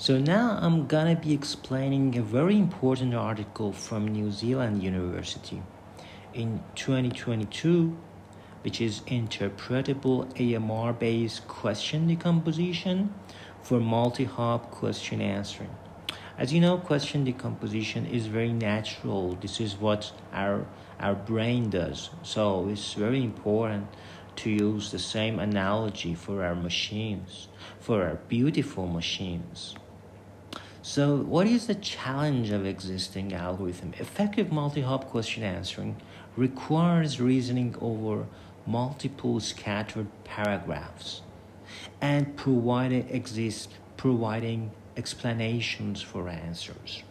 So now I'm gonna be explaining a very important article from New Zealand University in 2022, which is interpretable AMR based question decomposition for multi-hop question answering. As you know, question decomposition is very natural. This is what our brain does. So it's very important to use the same analogy for our machines, for our beautiful machines. So what is the challenge of existing algorithm? Effective multi-hop question answering requires reasoning over multiple scattered paragraphs and providing explanations for answers.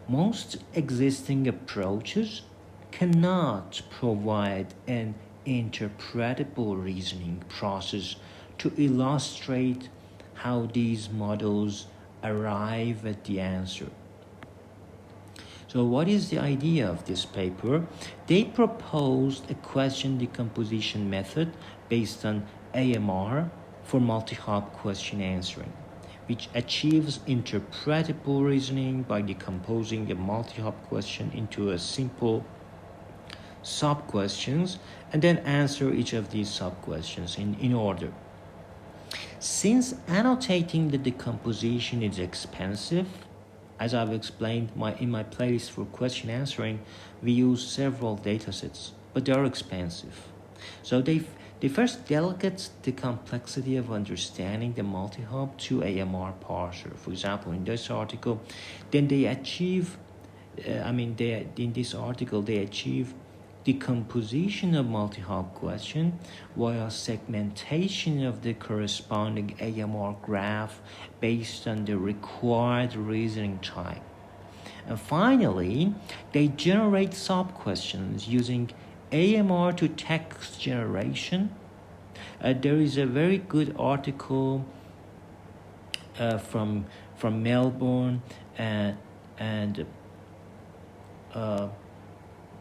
Most existing approaches cannot provide an interpretable reasoning process to illustrate how these models arrive at the answer. So what is the idea of this paper? They proposed a question decomposition method based on AMR for multi-hop question answering, which achieves interpretable reasoning by decomposing a multi-hop question into a simple sub-questions and then answer each of these sub-questions in order. Since annotating the decomposition is expensive, as I've explained in my playlist for question answering, we use several datasets, but they are expensive. So they first delegate the complexity of understanding the multi-hop to AMR parser. For example, in this article, then they achieve, in this article, they achieve decomposition of multi-hop question via segmentation of the corresponding AMR graph based on the required reasoning time. And finally, they generate sub-questions using AMR to text generation. There is a very good article from Melbourne and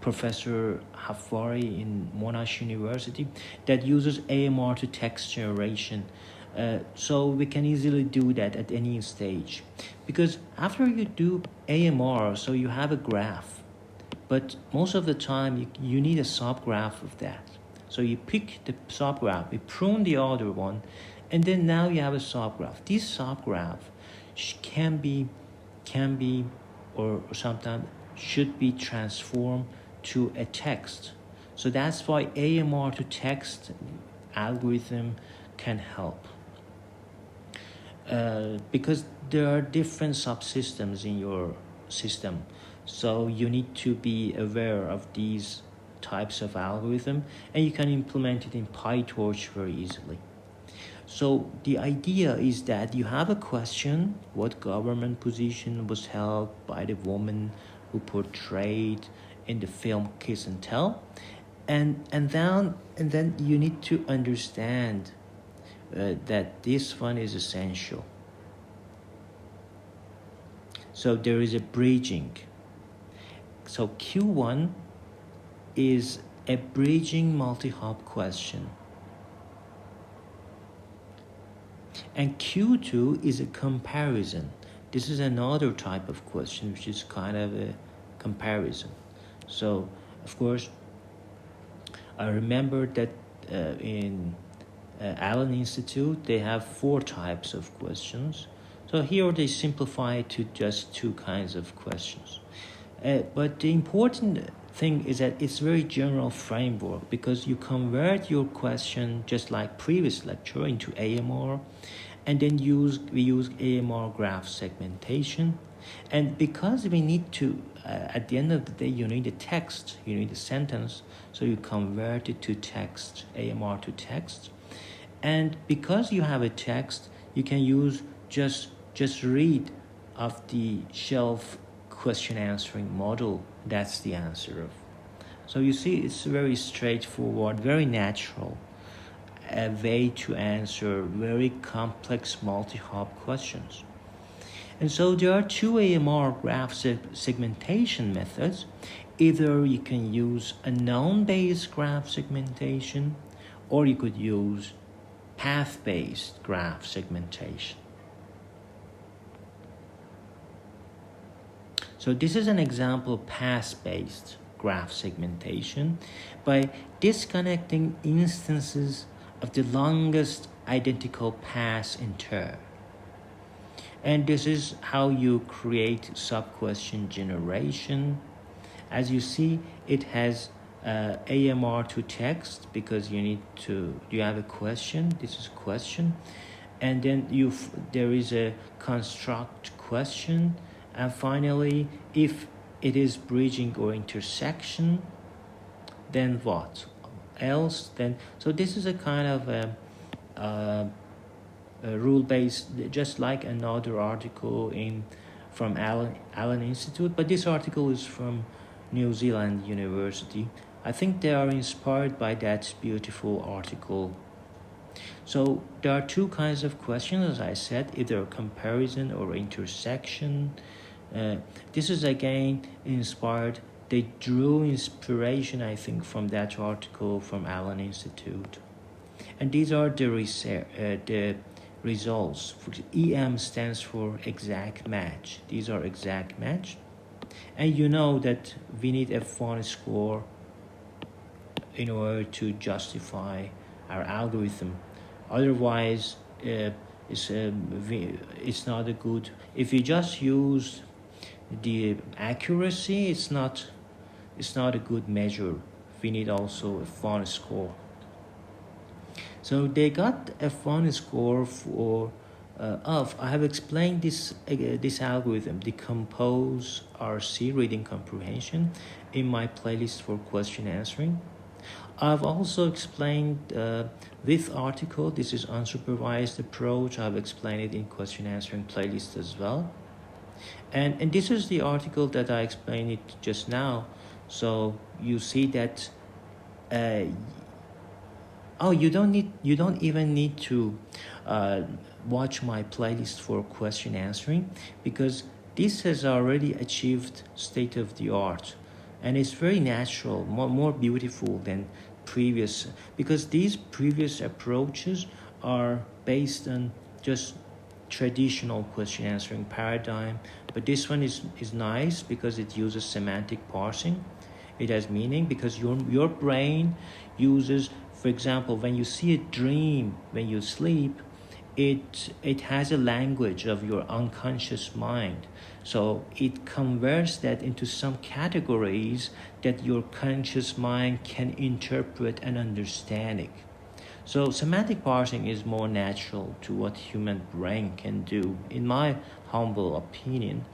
Professor Hafari in Monash University that uses AMR to text generation. So we can easily do that at any stage. Because after you do AMR, so you have a graph, but most of the time you need a subgraph of that. So you pick the subgraph, you prune the other one, and then now you have a subgraph. This subgraph can be or sometimes should be transformed to a text. So that's why AMR to text algorithm can help. Because there are different subsystems in your system. So you need to be aware of these types of algorithm, and you can implement it in PyTorch very easily. So the idea is that you have a question: what government position was held by the woman who portrayed in the film Kiss and Tell, and then you need to understand that this one is essential. So there is a bridging. So Q1 is a bridging multi-hop question, and Q2 is a comparison. This is another type of question, which is kind of a comparison. So, of course, I remember that in Allen Institute, they have 4 types of questions. So here they simplify it to just 2 kinds of questions. But the important thing is that it's very general framework, because you convert your question just like previous lecture into AMR, and then we use AMR graph segmentation. And because we need to, at the end of the day, you need a text, you need a sentence, so you convert it to text, AMR to text. And because you have a text, you can use just read of the shelf question answering model. That's the answer of. So you see, it's very straightforward, very natural, a way to answer very complex multi-hop questions. And so there are 2 AMR graph segmentation methods. Either you can use a noun-based graph segmentation, or you could use path-based graph segmentation. So this is an example of path-based graph segmentation by disconnecting instances of the longest identical paths in turn. And this is how you create sub-question generation. As you see, it has AMR to text because you have a question. This is a question, and then there is a construct question, and finally, if it is bridging or intersection, then what else? Then so this is a kind of a rule-based, just like another article from Allen Institute, but this article is from New Zealand University. I think they are inspired by that beautiful article. So there are two kinds of questions, as I said, either comparison or intersection. This is again inspired. They drew inspiration, I think, from that article from Allen Institute. And these are the results. EM stands for exact match. These are exact match. And you know that we need a F1 score in order to justify our algorithm. Otherwise, it's not a good. If you just use the accuracy, it's not a good measure. We need also a F1 score. So they got a F1 score for I have explained this algorithm, decompose RC, reading comprehension, in my playlist for question answering. I've also explained this article. This is unsupervised approach. I've explained it in question answering playlist as well. And this is the article that I explained it just now. So you see that you don't even need to watch my playlist for question answering, because this has already achieved state of the art, and it's very natural, more beautiful than previous, because these previous approaches are based on just traditional question answering paradigm, but this one is nice because it uses semantic parsing. It has meaning because your brain uses, for example, when you see a dream when you sleep, it has a language of your unconscious mind. So it converts that into some categories that your conscious mind can interpret and understand it. So semantic parsing is more natural to what human brain can do, in my humble opinion.